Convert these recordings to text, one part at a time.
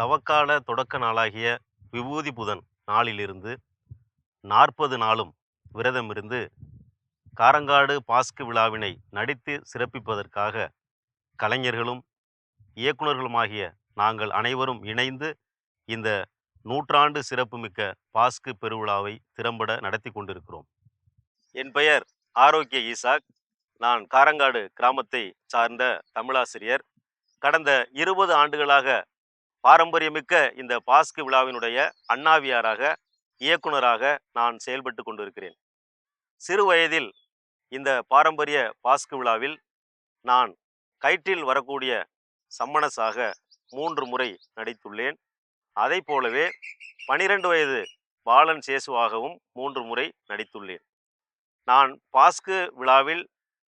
தவக்கால தொடக்க நாளாகிய விபூதி புதன் நாளிலிருந்து 40 நாளும் விரதமிருந்து காரங்காடு பாஸ்கு விழாவினை நடித்து சிறப்பிப்பதற்காக கலைஞர்களும் இயக்குனர்களுமாகிய நாங்கள் அனைவரும் இணைந்து இந்த நூற்றாண்டு சிறப்புமிக்க பாஸ்கு பெருவிழாவை திறம்பட நடத்தி கொண்டிருக்கிறோம். என் பெயர் ஆரோக்கிய ஈசாக். நான் காரங்காடு கிராமத்தை சார்ந்த தமிழாசிரியர். கடந்த 20 ஆண்டுகளாக பாரம்பரியமிக்க இந்த பாஸ்கு விழாவினுடைய அண்ணாவியாராக, இயக்குனராக நான் செயல்பட்டு கொண்டிருக்கிறேன். சிறு வயதில் இந்த பாரம்பரிய பாஸ்கு விழாவில் நான் கயிற்றில் வரக்கூடிய சம்மணசாக 3 முறை நடித்துள்ளேன். அதை போலவே 12 வயது பாலன் சேசுவாகவும் 3 முறை நடித்துள்ளேன். நான் பாஸ்கு விழாவில்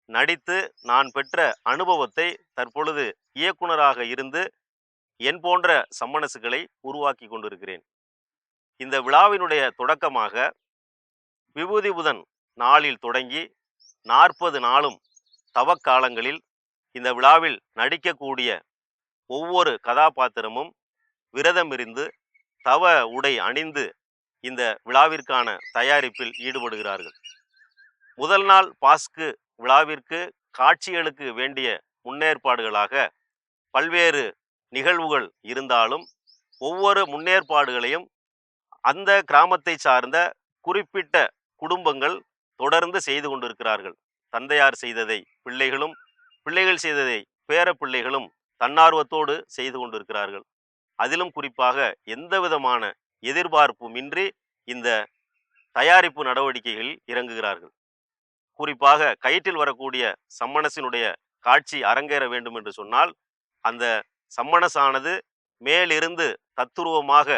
நடித்து நான் பெற்ற அனுபவத்தை தற்பொழுது இயக்குனராக இருந்து என் போன்ற சம்மணசுகளை உருவாக்கி கொண்டிருக்கிறேன். இந்த விழாவினுடைய தொடக்கமாக விபூதி புதன் நாளில் தொடங்கி 40 நாளும் தவக்காலங்களில் இந்த விழாவில் நடிக்கக்கூடிய ஒவ்வொரு கதாபாத்திரமும் விரதமிருந்து தவ உடை அணிந்து இந்த விழாவிற்கான தயாரிப்பில் ஈடுபடுகிறார்கள். முதல் நாள் பாஸ்கு விழாவிற்கு காட்சிகளுக்கு வேண்டிய முன்னேற்பாடுகளாக பல்வேறு நிகழ்வுகள் இருந்தாலும் ஒவ்வொரு முன்னேற்பாடுகளையும் அந்த கிராமத்தை சார்ந்த குறிப்பிட்ட குடும்பங்கள் தொடர்ந்து செய்து கொண்டிருக்கிறார்கள். தந்தையார் செய்ததை பிள்ளைகளும், பிள்ளைகள் செய்ததை பேர பிள்ளைகளும் தன்னார்வத்தோடு செய்து கொண்டிருக்கிறார்கள். அதிலும் குறிப்பாக எந்த விதமான எதிர்பார்ப்புமின்றி இந்த தயாரிப்பு நடவடிக்கைகளில் இறங்குகிறார்கள். குறிப்பாக கயிற்றில் வரக்கூடிய சம்மணசினுடைய காட்சி அரங்கேற வேண்டும் என்று சொன்னால் அந்த சம்மணசானது மேலிருந்து தத்துருவமாக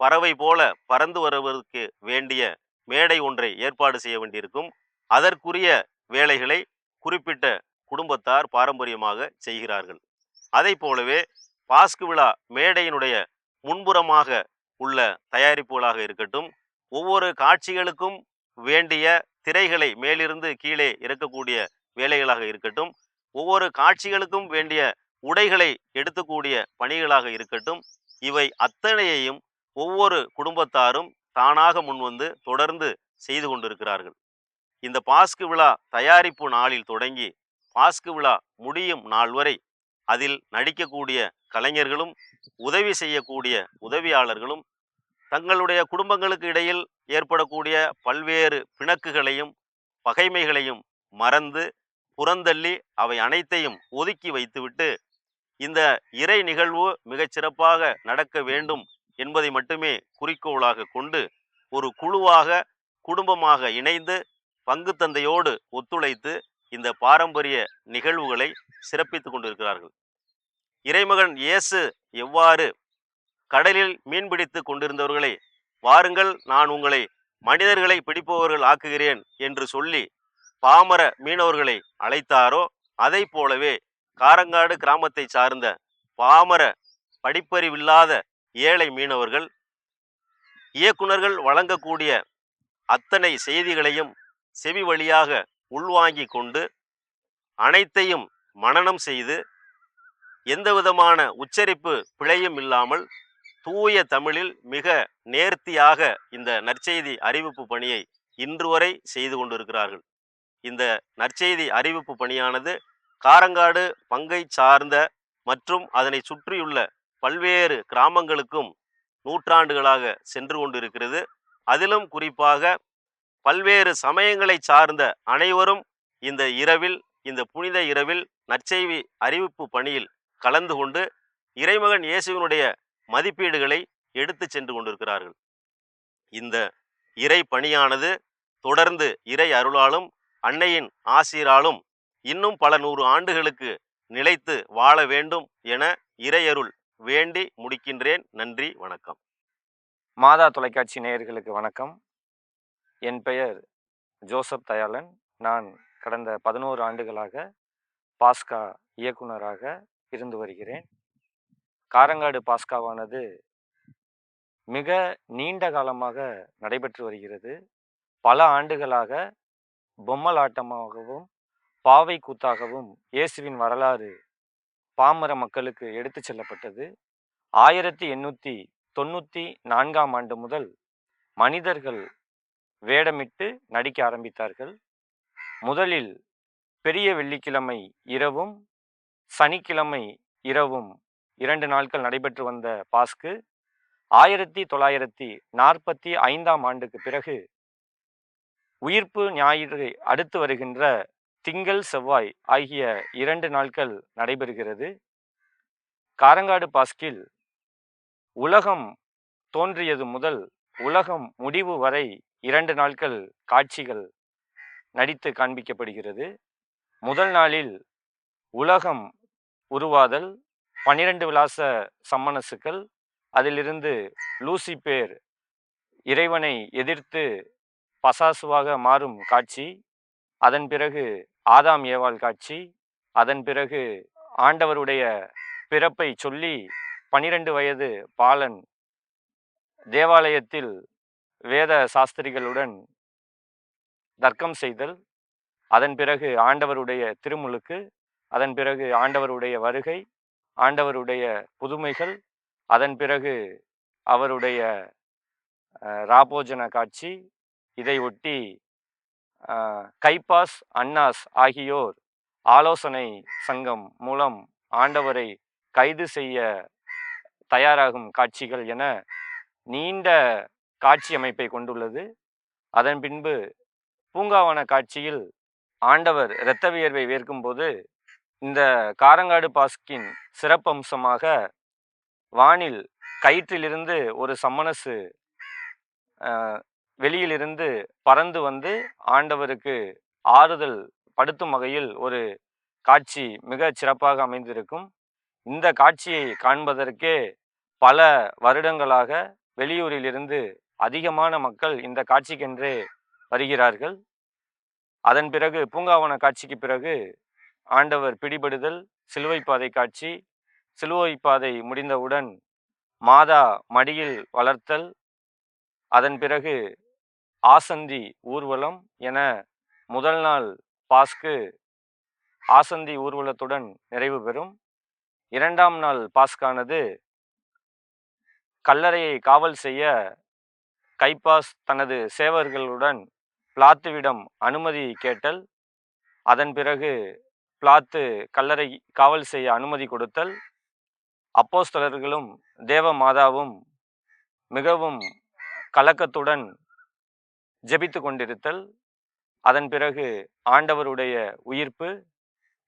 பறவை போல பறந்து வருவதற்கு வேண்டிய மேடை ஒன்றை ஏற்பாடு செய்ய வேண்டியிருக்கும். அதற்குரிய வேலைகளை குறிப்பிட்ட குடும்பத்தார் பாரம்பரியமாக செய்கிறார்கள். அதை போலவே பாஸ்கு விழா மேடையினுடைய முன்புறமாக உள்ள தயாரிப்புகளாக இருக்கட்டும், ஒவ்வொரு காட்சிகளுக்கும் வேண்டிய திரைகளை மேலிருந்து கீழே இறக்கக்கூடிய வேலைகளாக இருக்கட்டும், ஒவ்வொரு காட்சிகளுக்கும் வேண்டிய உடைகளை எடுத்துக்கூடிய பணிகளாக இருக்கட்டும், இவை அத்தனையையும் ஒவ்வொரு குடும்பத்தாரும் தானாக முன்வந்து தொடர்ந்து செய்து கொண்டிருக்கிறார்கள். இந்த பாஸ்கு விழா தயாரிப்பு நாளில் தொடங்கி பாஸ்கு விழா முடியும் நாள் வரை அதில் நடிக்கக்கூடிய கலைஞர்களும், உதவி செய்யக்கூடிய உதவியாளர்களும் தங்களுடைய குடும்பங்களுக்கு இடையில் ஏற்படக்கூடிய பல்வேறு பிணக்குகளையும் பகைமைகளையும் மறந்து புறந்தள்ளி அவை அனைத்தையும் ஒதுக்கி வைத்துவிட்டு இந்த இறை நிகழ்வு மிகச்சிறப்பாக நடக்க வேண்டும் என்பதை மட்டுமே குறிக்கோளாக கொண்டு ஒரு குழுவாக, குடும்பமாக இணைந்து பங்கு தந்தையோடு ஒத்துழைத்து இந்த பாரம்பரிய நிகழ்வுகளை சிறப்பித்து கொண்டிருக்கிறார்கள். இறைமகன் இயேசு எவ்வாறு கடலில் மீன்பிடித்து கொண்டிருந்தவர்களை, வாருங்கள் நான் உங்களை மனிதர்களை பிடிப்பவர்கள் ஆக்குகிறேன் என்று சொல்லி பாமர மீனவர்களை அழைத்தாரோ, அதை போலவே காரங்காடு கிராமத்தை சார்ந்த பாமர படிப்பறிவில்லாத ஏழை மீனவர்கள் இயக்குனர்கள் வழங்கக்கூடிய அத்தனை செய்திகளையும் செவி வழியாக உள்வாங்கி கொண்டு அனைத்தையும் மனனம் செய்து எந்த விதமான உச்சரிப்பு பிழையும் இல்லாமல் தூய தமிழில் மிக நேர்த்தியாக இந்த நற்செய்தி அறிவிப்பு பணியை இன்று வரை செய்து கொண்டிருக்கிறார்கள். இந்த நற்செய்தி அறிவிப்பு பணியானது காரங்காடு பங்கை சார்ந்த மற்றும் அதனை சுற்றியுள்ள பல்வேறு கிராமங்களுக்கும் நூற்றாண்டுகளாக சென்று கொண்டிருக்கிறது. அதிலும் குறிப்பாக பல்வேறு சமயங்களை சார்ந்த அனைவரும் இந்த இரவில், இந்த புனித இரவில் நற்செய்தி அறிவிப்பு பணியில் கலந்து கொண்டு இறைமகன் இயேசுவினுடைய மதிப்பீடுகளை எடுத்து சென்று கொண்டிருக்கிறார்கள். இந்த இறை பணியானது தொடர்ந்து இறை அருளாலும் அன்னையின் ஆசீராலும் இன்னும் பல 100 ஆண்டுகளுக்கு நிலைத்து வாழ வேண்டும் என இறையருள் வேண்டி முடிக்கின்றேன். நன்றி, வணக்கம். மாதா தொலைக்காட்சி நேயர்களுக்கு வணக்கம். என் பெயர் ஜோசப் தயாளன். நான் கடந்த 11 ஆண்டுகளாக பாஸ்கா இயக்குனராக இருந்து வருகிறேன். காரங்காடு பாஸ்காவானது மிக நீண்ட காலமாக நடைபெற்று வருகிறது. பல ஆண்டுகளாக பொம்மலாட்டமாகவும் பாவை கூத்தாகவும் இயேசுவின் வரலாறு பாமர மக்களுக்கு எடுத்து செல்லப்பட்டது. 1894ஆம் ஆண்டு முதல் மனிதர்கள் வேடமிட்டு நடிக்க ஆரம்பித்தார்கள். முதலில் பெரிய வெள்ளிக்கிழமை இரவும் சனிக்கிழமை இரவும் 2 நாட்கள் நடைபெற்று வந்த பாஸ்கு 1945ஆம் ஆண்டுக்கு பிறகு உயிர்ப்பு ஞாயிறு அடுத்து வருகின்ற திங்கள் செவ்வாய் ஆகிய 2 நாட்கள் நடைபெறுகிறது. காரங்காடு பாஸ்கில் உலகம் தோன்றியது முதல் உலகம் முடிவு வரை 2 நாட்கள் காட்சிகள் நடித்து காண்பிக்கப்படுகிறது. முதல் நாளில் உலகம் உருவாதல், 12 விலாச சம்மனசுக்கள், அதிலிருந்து லூசிபேர் இறைவனை எதிர்த்து பசாசுவாக மாறும் காட்சி, அதன் பிறகு ஆதாம் ஏவாள் காட்சி, அதன் பிறகு ஆண்டவருடைய பிறப்பை சொல்லி 12 வயது பாலன் தேவாலயத்தில் வேத சாஸ்திரிகளுடன் தர்க்கம் செய்தல், அதன் பிறகு ஆண்டவருடைய திருமுழுக்கு, அதன் பிறகு ஆண்டவருடைய வருகை, ஆண்டவருடைய புதுமைகள், அதன் பிறகு அவருடைய ராபோஜன காட்சி. இதை ஒட்டி கைப்பாஸ், அன்னாஸ் ஆகியோர் ஆலோசனை சங்கம் மூலம் ஆண்டவரை கைது செய்ய தயாராகும் காட்சிகள் என நீண்ட காட்சி அமைப்பை கொண்டுள்ளது. அதன் பின்பு பூங்காவன காட்சியில் ஆண்டவர் இரத்த வியர்வை வேர்க்கும்போது இந்த காரங்காடு பாஸ்கின் சிறப்பம்சமாக வானில் கயிற்றிலிருந்து ஒரு சம்மனசு வெளியிலிருந்து பறந்து வந்து ஆண்டவருக்கு ஆறுதல் படுத்தும் வகையில் ஒரு காட்சி மிக சிறப்பாக அமைந்திருக்கும். இந்த காட்சியை காண்பதற்கே பல வருடங்களாக வெளியூரிலிருந்து அதிகமான மக்கள் இந்த காட்சிக்கென்றே வருகிறார்கள். அதன் பிறகு பூங்காவன காட்சிக்கு பிறகு ஆண்டவர் பிடிபடுதல், சிலுவை பாதை காட்சி, சிலுவை பாதை முடிந்தவுடன் மாதா மடியில் வளர்த்தல், அதன் பிறகு ஆசந்தி ஊர்வலம் என முதல் நாள் பாஸ்கு ஆசந்தி ஊர்வலத்துடன் நிறைவு பெறும். 2ஆம் நாள் பாஸ்கானது கல்லறையை காவல் செய்ய கைப்பாஸ் தனது சேவர்களுடன் பிலாத்துவிடம் அனுமதி கேட்டல், அதன் பிறகு பிலாத்து கல்லறை காவல் செய்ய அனுமதி கொடுத்தல், அப்போஸ்தலர்களும் தேவ மாதாவும் மிகவும் கலக்கத்துடன் ஜெபித்து கொண்டிருத்தல், அதன் பிறகு ஆண்டவருடைய உயிர்ப்பு,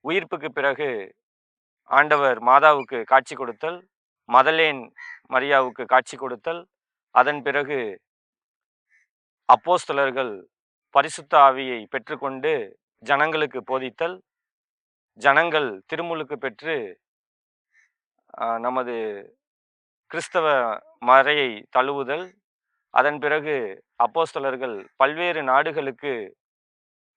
உயிர்ப்புக்கு பிறகு ஆண்டவர் மாதாவுக்கு காட்சி கொடுத்தல், மதலேன் மரியாவுக்கு காட்சி கொடுத்தல், அதன் பிறகு அப்போஸ்தலர்கள் பரிசுத்த ஆவியை பெற்றுக்கொண்டு ஜனங்களுக்கு போதித்தல், ஜனங்கள் திருமுழுக்கு பெற்று நமது கிறிஸ்தவ மறையை தழுவுதல், அதன் பிறகு அப்போஸ்தலர்கள் பல்வேறு நாடுகளுக்கு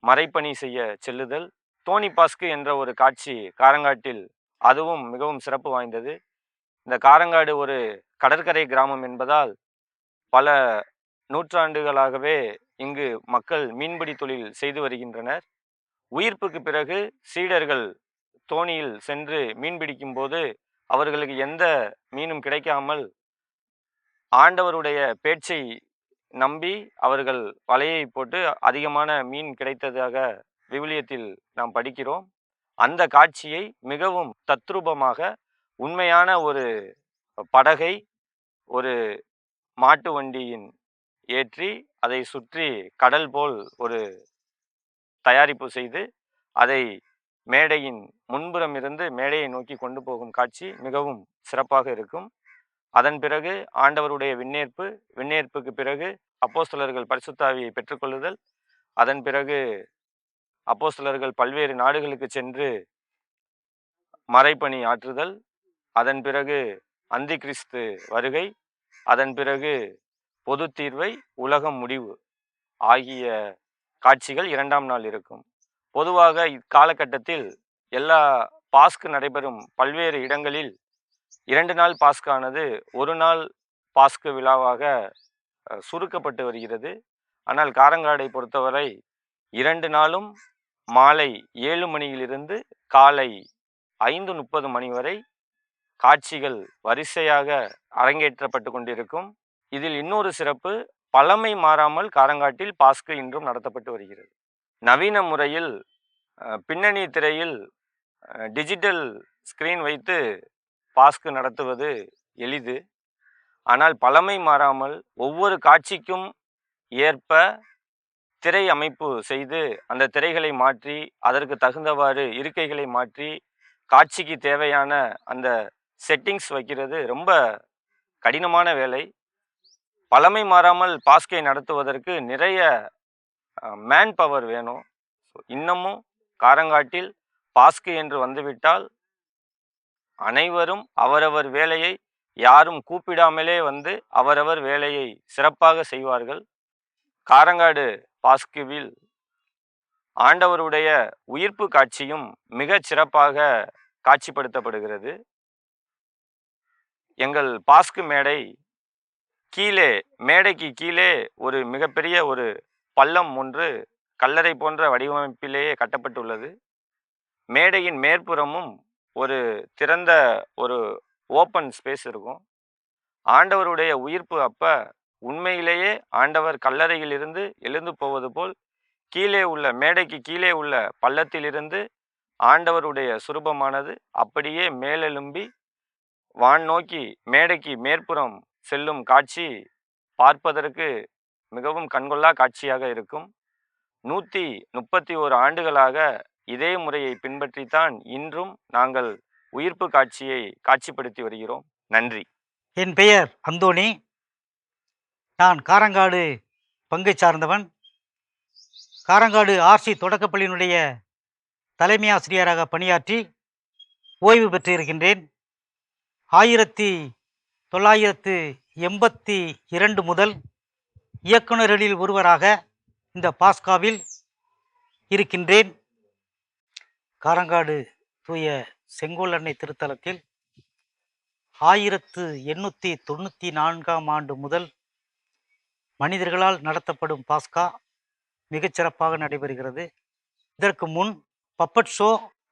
மறைப்பணி செய்ய செல்லுதல். தோணி பாஸ்கு என்ற ஒரு காட்சி காரங்காட்டில், அதுவும் மிகவும் சிறப்பு வாய்ந்தது. இந்த காரங்காடு ஒரு கடற்கரை கிராமம் என்பதால் பல நூற்றாண்டுகளாகவே இங்கு மக்கள் மீன்பிடி தொழில் செய்து வருகின்றனர். உயிர்ப்புக்கு பிறகு சீடர்கள் தோணியில் சென்று மீன் பிடிக்கும் போது அவர்களுக்கு எந்த மீனும் கிடைக்காமல் ஆண்டவருடைய பேச்சை நம்பி அவர்கள் வலையை போட்டு அதிகமான மீன் கிடைத்ததாக விவிலியத்தில் நாம் படிக்கிறோம். அந்த காட்சியை மிகவும் தத்ரூபமாக உண்மையான ஒரு படகை ஒரு மாட்டு வண்டியின் ஏற்றி அதை சுற்றி கடல் போல் ஒரு தயாரிப்பு செய்து அதை மேடையின் முன்புறம் இருந்து மேடையை நோக்கி கொண்டு போகும் காட்சி மிகவும் சிறப்பாக இருக்கும். அதன் பிறகு ஆண்டவருடைய விண்ணேற்பு, விண்ணேற்புக்கு பிறகு அப்போஸ்தலர்கள் பரிசுத்த ஆவியை பெற்றுக்கொள்ளுதல், அதன் பிறகு அப்போஸ்தலர்கள் பல்வேறு நாடுகளுக்கு சென்று மறைப்பணி ஆற்றுதல், அதன் பிறகு அந்தி கிறிஸ்து வருகை, அதன் பிறகு பொது தீர்வை, உலகம் முடிவு ஆகிய காட்சிகள் 2ஆம் நாள் இருக்கும். பொதுவாக இக்காலகட்டத்தில் எல்லா பாஸ்கு நடைபெறும் பல்வேறு இடங்களில் 2 நாள் பாஸ்கானது ஒரு நாள் பாஸ்கு விழாவாக சுருக்கப்பட்டு வருகிறது. ஆனால் காரங்காடை பொறுத்தவரை 2 நாளும் மாலை 7 மணியிலிருந்து காலை 5:30 மணி வரை காட்சிகள் வரிசையாக அரங்கேற்றப்பட்டு கொண்டிருக்கும். இதில் இன்னொரு சிறப்பு, பழமை மாறாமல் காரங்காட்டில் பாஸ்கு இன்றும் நடத்தப்பட்டு வருகிறது. நவீன முறையில் பின்னணி திரையில் டிஜிட்டல் ஸ்கிரீன் வைத்து பாஸ்கு நடத்துவது எளிது. ஆனால் பழமை மாறாமல் ஒவ்வொரு காட்சிக்கும் ஏற்ப திரை அமைப்பு செய்து அந்த திரைகளை மாற்றி அதற்கு தகுந்தவாறு இருக்கைகளை மாற்றி காட்சிக்கு தேவையான அந்த செட்டிங்ஸ் வைக்கிறது ரொம்ப கடினமான வேலை. பழமை மாறாமல் பாஸ்கை நடத்துவதற்கு நிறைய மேன் பவர் வேணும். இன்னமும் காரங்காட்டில் பாஸ்கு என்று வந்துவிட்டால் அனைவரும் அவரவர் வேலையை யாரும் கூப்பிடாமலே வந்து அவரவர் வேலையை சிறப்பாக செய்வார்கள். காரங்காடு பாஸ்குவில் ஆண்டவருடைய உயிர்ப்பு காட்சியும் மிகச் சிறப்பாக காட்சிப்படுத்தப்படுகிறது. எங்கள் பாஸ்கு மேடை கீழே, மேடைக்கு கீழே ஒரு மிகப்பெரிய ஒரு பள்ளம் ஒன்று கல்லறை போன்ற வடிவமைப்பிலேயே கட்டப்பட்டுள்ளது. மேடையின் மேற்புறமும் ஒரு திறந்த ஒரு ஓப்பன் ஸ்பேஸ் இருக்கும். ஆண்டவருடைய உயிர்ப்பு அப்ப உண்மையிலேயே ஆண்டவர் கல்லறையிலிருந்து எழுந்து போவது போல் கீழே உள்ள மேடைக்கு கீழே உள்ள பள்ளத்திலிருந்து ஆண்டவருடைய சுரூபமானது அப்படியே மேலெழும்பி வான் நோக்கி மேடைக்கு மேற்புறம் செல்லும் காட்சி பார்ப்பதற்கு மிகவும் கண்கொள்ளா காட்சியாக இருக்கும். 131 ஆண்டுகளாக இதே முறையை பின்பற்றித்தான் இன்றும் நாங்கள் உயிர்ப்பு காட்சியை காட்சிப்படுத்தி வருகிறோம். நன்றி. என் பெயர் அந்தோணி. நான் காரங்காடு பங்கை சார்ந்தவன். காரங்காடு ஆர்சி தொடக்கப்பள்ளியினுடைய தலைமை ஆசிரியராக பணியாற்றி ஓய்வு பெற்றிருக்கின்றேன். 1982 முதல் இயக்குநர்களில் ஒருவராக இந்த பாஸ்காவில் இருக்கின்றேன். காரங்காடு தூய செங்கோல் அன்னை திருத்தலத்தில் 1894 ஆண்டு முதல் மனிதர்களால் நடத்தப்படும் பாஸ்கா மிகச்சிறப்பாக நடைபெறுகிறது. இதற்கு முன் பப்பட் ஷோ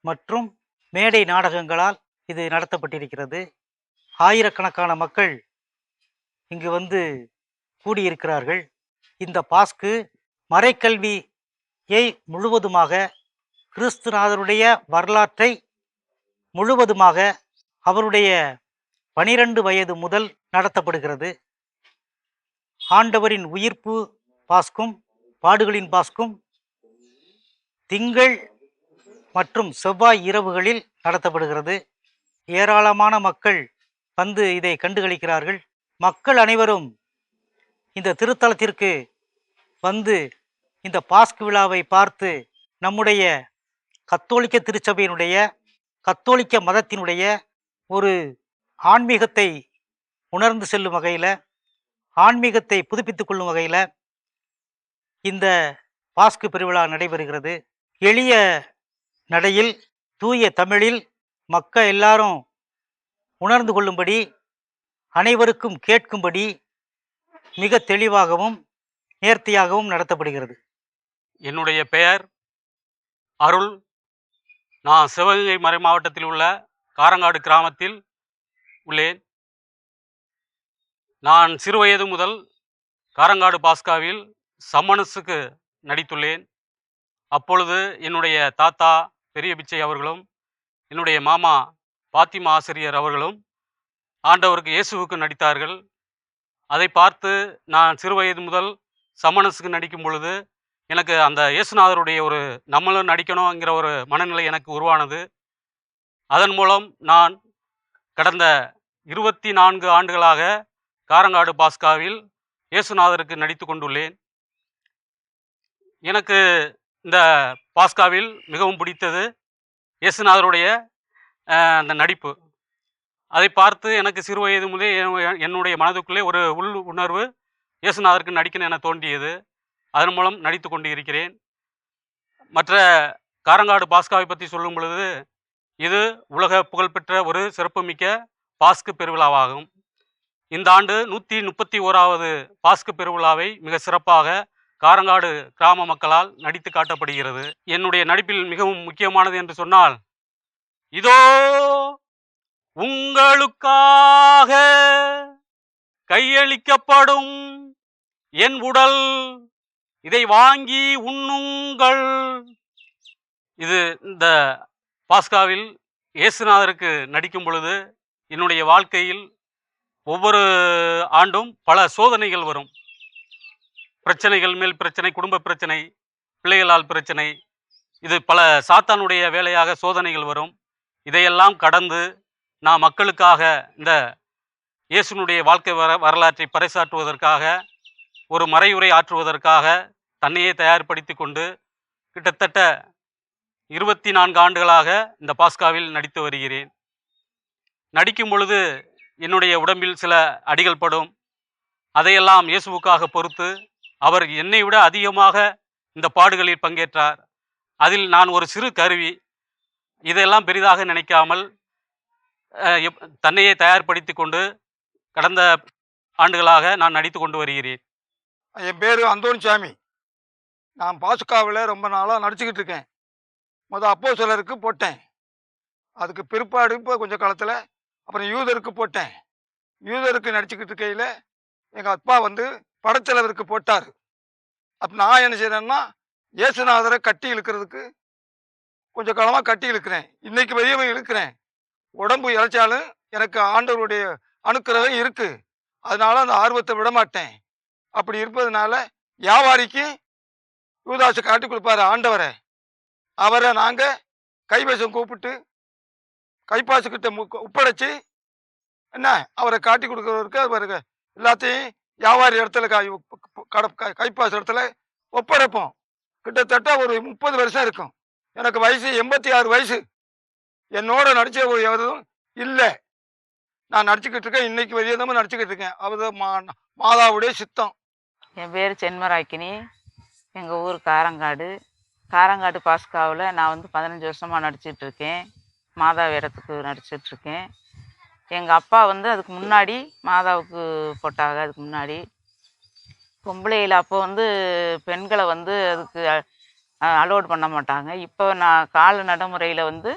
மற்றும் மேடை நாடகங்களால் இது நடத்தப்பட்டிருக்கிறது. ஆயிரக்கணக்கான மக்கள் இங்கு வந்து கூடியிருக்கிறார்கள். இந்த பாஸ்கு மறைக்கல்வியை முழுவதுமாக, கிறிஸ்துநாதருடைய வரலாற்றை முழுவதுமாக அவருடைய 12 வயது முதல் நடத்தப்படுகிறது. ஆண்டவரின் உயிர்ப்பு பாஸ்கும் பாடுகளின் பாஸ்கும் திங்கள் மற்றும் செவ்வாய் இரவுகளில் நடத்தப்படுகிறது. ஏராளமான மக்கள் வந்து இதை கண்டுகளிக்கிறார்கள். மக்கள் அனைவரும் இந்த திருத்தலத்திற்கு வந்து இந்த பாஸ்கு விழாவை பார்த்து நம்முடைய கத்தோலிக்க திருச்சபையினுடைய, கத்தோலிக்க மதத்தினுடைய ஒரு ஆன்மீகத்தை உணர்ந்து செல்லும் வகையில், ஆன்மீகத்தை புதுப்பித்துக் கொள்ளும் வகையில் இந்த பாஸ்கு பெருவிழா நடைபெறுகிறது. எளிய நடையில், தூய தமிழில் மக்கள் எல்லாரும் உணர்ந்து கொள்ளும்படி, அனைவருக்கும் கேட்கும்படி மிக தெளிவாகவும் நேர்த்தியாகவும் நடத்தப்படுகிறது. என்னுடைய பெயர் அருள். நான் சிவகங்கை மறை மாவட்டத்தில் உள்ள காரங்காடு கிராமத்தில் உள்ளேன். நான் சிறுவயது முதல் காரங்காடு பாஸ்காவில் சம்மனஸுக்கு நடித்துள்ளேன். அப்பொழுது என்னுடைய தாத்தா பெரிய பிச்சை அவர்களும் என்னுடைய மாமா பாத்திமா ஆசிரியர் அவர்களும் ஆண்டவருக்கு இயேசுவுக்கு நடித்தார்கள். அதை பார்த்து நான் சிறுவயது முதல் சம்மனஸுக்கு நடிக்கும் பொழுது எனக்கு அந்த இயேசுநாதருடைய ஒரு நம்மளும் நடிக்கணுங்கிற ஒரு மனநிலை எனக்கு உருவானது. அதன் மூலம் நான் கடந்த 24 ஆண்டுகளாக காரங்காடு பாஸ்காவில் இயேசுநாதருக்கு நடித்து கொண்டுள்ளேன். எனக்கு இந்த பாஸ்காவில் மிகவும் பிடித்தது இயேசுநாதருடைய அந்த நடிப்பு. அதை பார்த்து எனக்கு சிறுவயது முதலே என்னுடைய மனதுக்குள்ளே ஒரு உள் உணர்வு இயேசுநாதருக்கு நடிக்கணும் என தோன்றியது. அதன் மூலம் நடித்து கொண்டு இருக்கிறேன். மற்ற காரங்காடு பாஸ்காவை பற்றி சொல்லும் பொழுது, இது உலக புகழ்பெற்ற ஒரு சிறப்புமிக்க பாஸ்கு பெருவிழாவாகும். இந்த ஆண்டு 131வது பாஸ்கு பெருவிழாவை மிக சிறப்பாக காரங்காடு கிராம மக்களால் நடித்து காட்டப்படுகிறது. என்னுடைய நடிப்பில் மிகவும் முக்கியமானது என்று சொன்னால், இதோ உங்களுக்காக கையளிக்கப்படும் என் உடல், இதை வாங்கி உண்ணுங்கள். இது இந்த பாஸ்காவில் இயேசுநாதருக்கு நடிக்கும் பொழுது என்னுடைய வாழ்க்கையில் ஒவ்வொரு ஆண்டும் பல சோதனைகள் வரும். பிரச்சனைகள் மேல் பிரச்சனை, குடும்ப பிரச்சனை, பிள்ளைகளால் பிரச்சனை, இது பல சாத்தானுடைய வேலையாக சோதனைகள் வரும். இதையெல்லாம் கடந்து நான் மக்களுக்காக இந்த இயேசுனுடைய வாழ்க்கை வரலாற்றை பறைசாற்றுவதற்காக, ஒரு மறையுரை ஆற்றுவதற்காக தன்னையே தயார்படுத்தி கொண்டு கிட்டத்தட்ட 24 ஆண்டுகளாக இந்த பாஸ்காவில் நடித்து வருகிறேன். நடிக்கும் பொழுது என்னுடைய உடம்பில் சில அடிகள் படும். அதையெல்லாம் இயேசுவுக்காக பொறுத்து அவர் என்னை விட அதிகமாக இந்த பாடுகளில் பங்கேற்றார். அதில் நான் ஒரு சிறு கருவி. இதையெல்லாம் பெரிதாக நினைக்காமல் தன்னையே தயார்படுத்தி கொண்டு கடந்த ஆண்டுகளாக நான் நடித்து கொண்டு வருகிறேன். என் பேர் அந்தோணிசாமி. நான் பாஸ்காவில் ரொம்ப நாளாக நடிச்சுக்கிட்டு இருக்கேன். அப்போஸ்தலருக்கு போட்டேன். அதுக்கு பிற்பாடு இப்போ கொஞ்சம் காலத்தில் அப்புறம் யூதருக்கு போட்டேன். யூதருக்கு நடிச்சுக்கிட்டு இருக்கையில் எங்கள் அப்பா வந்து படைத்தலைவருக்கு போட்டார். அப்போ நான் என்ன செய்கிறேன்னா, இயேசுநாதரை கட்டி இழுக்கிறதுக்கு கொஞ்சம் காலமாக கட்டி இழுக்கிறேன். இன்னைக்கு வரையும் இழுக்கிறேன். உடம்பு இழைச்சாலும் எனக்கு ஆண்டவருடைய அனுக்கிரகம் இருக்குது. அதனால அந்த ஆர்வத்தை விட மாட்டேன். அப்படி இருப்பதுனால வியாபாரிக்கு யூதாசை காட்டி கொடுப்பாரு ஆண்டவரை. அவரை நாங்கள் கைவசம் கூப்பிட்டு கைப்பாசுக்கிட்ட ஒப்படைச்சி என்ன அவரை காட்டி கொடுக்கறவருக்கு அவருக்கு எல்லாத்தையும் வியாபாரி இடத்துல கைப்பாசு இடத்துல ஒப்படைப்போம். கிட்டத்தட்ட ஒரு 30 வருஷம் இருக்கும். எனக்கு வயசு 86 வயசு. என்னோட நடிச்ச ஒரு எதுவும் இல்லை. நான் நடிச்சுக்கிட்டு இருக்கேன். இன்னைக்கு வரையும் நடிச்சுக்கிட்டு இருக்கேன். அவர் மாதாவுடைய சித்தம். என் பேர் சென்மராக்கினி. எங்கள் ஊர் காரங்காடு பாஸ்காவில் நான் வந்து 15 வருஷமாக நடிச்சிட்டு இருக்கேன். மாதா வேடத்துக்கு நடிச்சிட்ருக்கேன். எங்கள் அப்பா வந்து அதுக்கு முன்னாடி மாதாவுக்கு போட்டாங்க. அதுக்கு முன்னாடி பொம்பளையில் அப்போ வந்து பெண்களை வந்து அதுக்கு அலோட் பண்ண மாட்டாங்க. இப்போ நான் கால நடைமுறையில் வந்து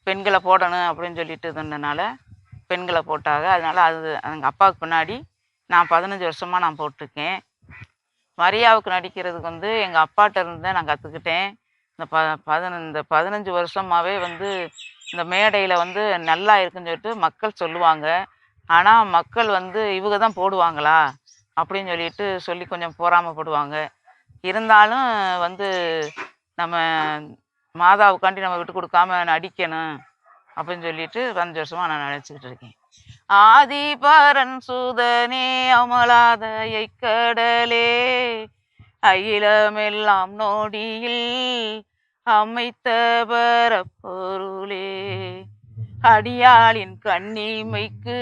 பெண்களை போடணும் அப்படின்னு சொல்லிட்டு இருந்ததுனால பெண்களை போட்டாங்க. அதனால் அது எங்கள் அப்பாவுக்கு பின்னாடி நான் 15 வருஷமாக நான் போட்டிருக்கேன். மரியாவுக்கு நடிக்கிறதுக்கு வந்து எங்கள் அப்பாட்ட இருந்து நான் கற்றுக்கிட்டேன். இந்த 15 வருஷமாகவே வந்து இந்த மேடையில் வந்து நல்லா இருக்குன்னு சொல்லிட்டு மக்கள் சொல்லுவாங்க. ஆனால் மக்கள் வந்து இவங்க தான் போடுவாங்களா அப்படின்னு சொல்லிட்டு சொல்லி கொஞ்சம் பொறாமைப்படுவாங்க. இருந்தாலும் வந்து நம்ம மாதாவுக்காண்டி நம்ம விட்டு கொடுக்காம நடிக்கணும் அப்படின்னு சொல்லிட்டு 15 வருஷமாக நான் நடிச்சுக்கிட்டு இருக்கேன். ஆதிபரன் சுதனே அமலாதயை கடலே, அகிலமெல்லாம் நோடியில் அமைத்த பரப்பொருளே, அடியாளின் கண்ணிமைக்கு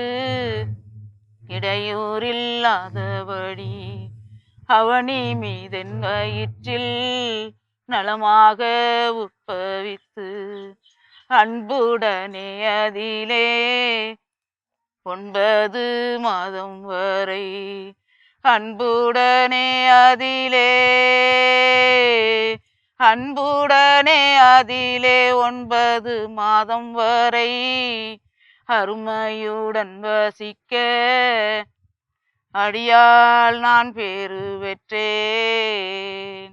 இடையூறில்லாதபடி அவனி மீதென் வயிற்றில் நலமாக உற்பவித்து அன்புடனே அதிலே 9 மாதம் வரை அன்புடனே அதிலே 9 மாதம் வரை அருமையுடன் வசிக்க அடியால் நான் பேறு பெற்றேன்.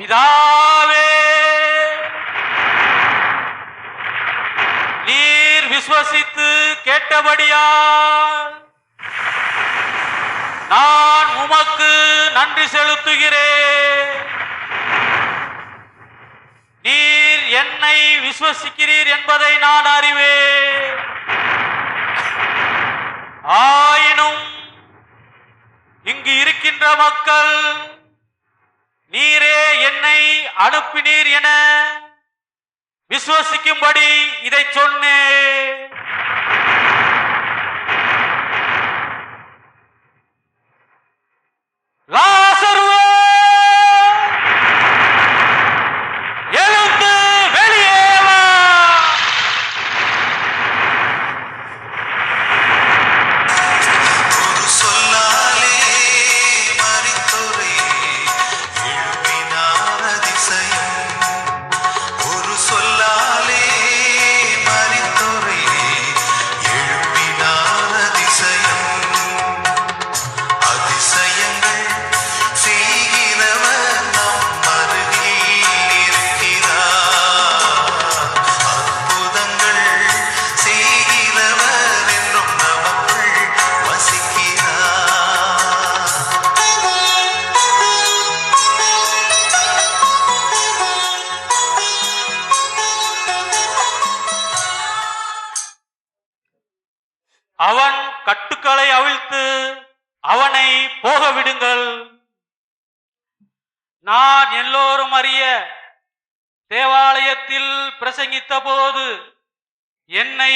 பிதாவே, நீர் விசுவசித்து கேட்டபடியால் நான் உமக்கு நன்றி செலுத்துகிறேன். நீர் என்னை விசுவசிக்கிறீர் என்பதை நான் அறிவேன். ஆயினும் இங்கு இருக்கின்ற மக்கள் நீரே என்னை அனுப்பினீர் என விசுவசிக்கும்படி இதை சொன்னேன். லாசருவே, எழுந்து வெளியே வா. ஒரு சொல்லாலே மரித்தோரை எழுப்பினார் அதிசயம். ஒரு சொல்லாலே மரித்தோரை எழுப்பினார் அதிசயம். அதிசயங்கள் செய்கிறவர் நம் அருகில் இருக்கிறார். அற்புதங்கள் செய்கிறவர் என்றும் நமக்குள் வசிக்கிறார். அவன் கட்டுக்களை அவிழ்த்து அவனை போக விடுங்கள். நான் எல்லோரும் அறிய தேவாலயத்தில் பிரசங்கித்த போது என்னை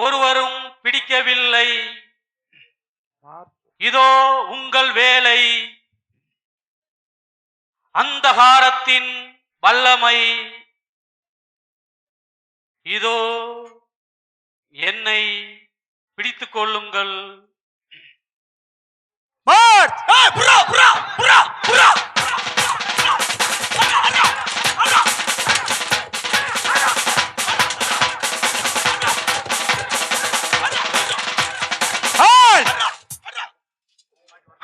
ஒருவரும் பிடிக்கவில்லை. இதோ உங்கள் வேலை. அந்தகாரத்தின் வல்லமை இதோ என்னை பிடித்துக் கொள்ளுங்கள்.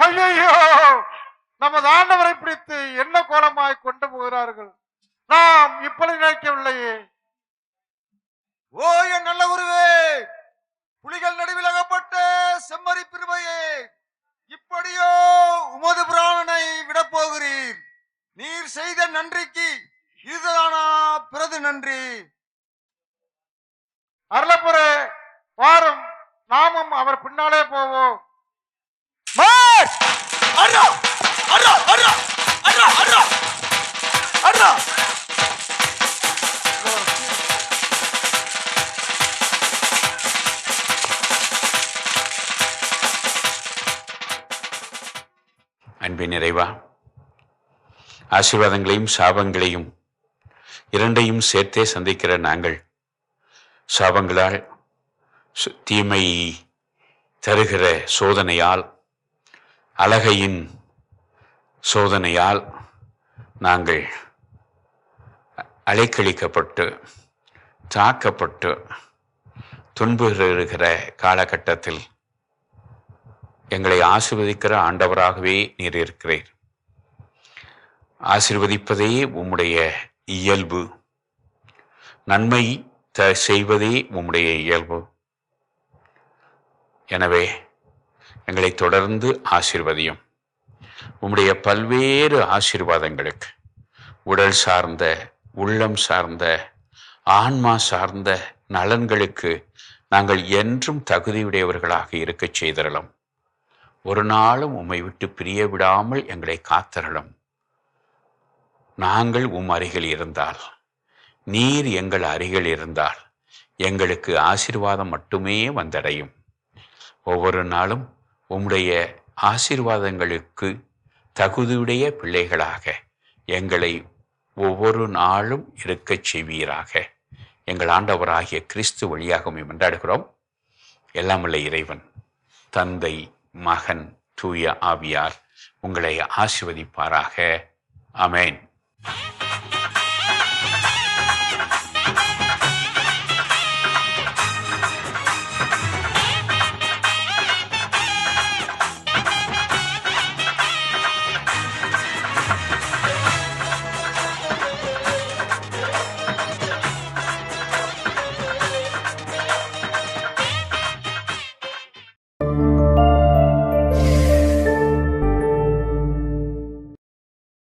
ஐயோ, நமது ஆண்டவரை பிடித்து என்ன கோலமாய் கொண்டு போகிறார்கள். நாம் இப்படி நினைக்கவில்லையே. ஓ என் நல்ல குருவே, புலிகள் நடுவில் அகப்பட்ட செம்மறி பிரிவையே, இப்படியோ உமது பிராணனை விடப் போகிறீர். நீர் செய்த நன்றிக்கு இதுதானா பிறகு நன்றி? அருளப்புறே வாரும், நாமும் அவர் பின்னாலே போவோம். அன்பின் நிறைவா, ஆசீர்வாதங்களையும் சாபங்களையும் இரண்டையும் சேர்த்தே சந்திக்கிற நாங்கள் சாபங்களால் தீமை தருகிற சோதனையால், அழகையின் சோதனையால் நாங்கள் அலைக்கழிக்கப்பட்டு தாக்கப்பட்டு துன்புறுகிற காலகட்டத்தில் எங்களை ஆசீர்வதிக்கிற ஆண்டவராகவே நீர் இருக்கிறீர். ஆசீர்வதிப்பதே உம்முடைய இயல்பு, நன்மை செய்வதே உம்முடைய இயல்பு. எனவே எங்களை தொடர்ந்து ஆசீர்வதியும். உம்முடைய பல்வேறு ஆசீர்வாதங்களுக்கு, உடல் சார்ந்த, உள்ளம் சார்ந்த, ஆன்மா சார்ந்த நலன்களுக்கு நாங்கள் என்றும் தகுதியுடையவர்களாக இருக்கச் செய்தரலாம். ஒரு நாளும் உம்மை விட்டு பிரிய விடாமல் எங்களை காத்தரலும். நாங்கள் உம் அருகில் இருந்தால், நீர் எங்கள் அருகில் இருந்தால் எங்களுக்கு ஆசீர்வாதம் மட்டுமே வந்தடையும். ஒவ்வொரு நாளும் உம்முடைய ஆசீர்வாதங்களுக்கு தகுதியுடைய பிள்ளைகளாக எங்களை ஒவ்வொரு நாளும் இருக்கச் செய்வீராக. எங்கள் ஆண்டவராகிய கிறிஸ்து வழியாக மன்றாடுகிறோம். எல்லாமல்ல இறைவன், தந்தை, மகன், தூய ஆவியார் உங்களை ஆசீர்வதிப்பாராக. ஆமென்.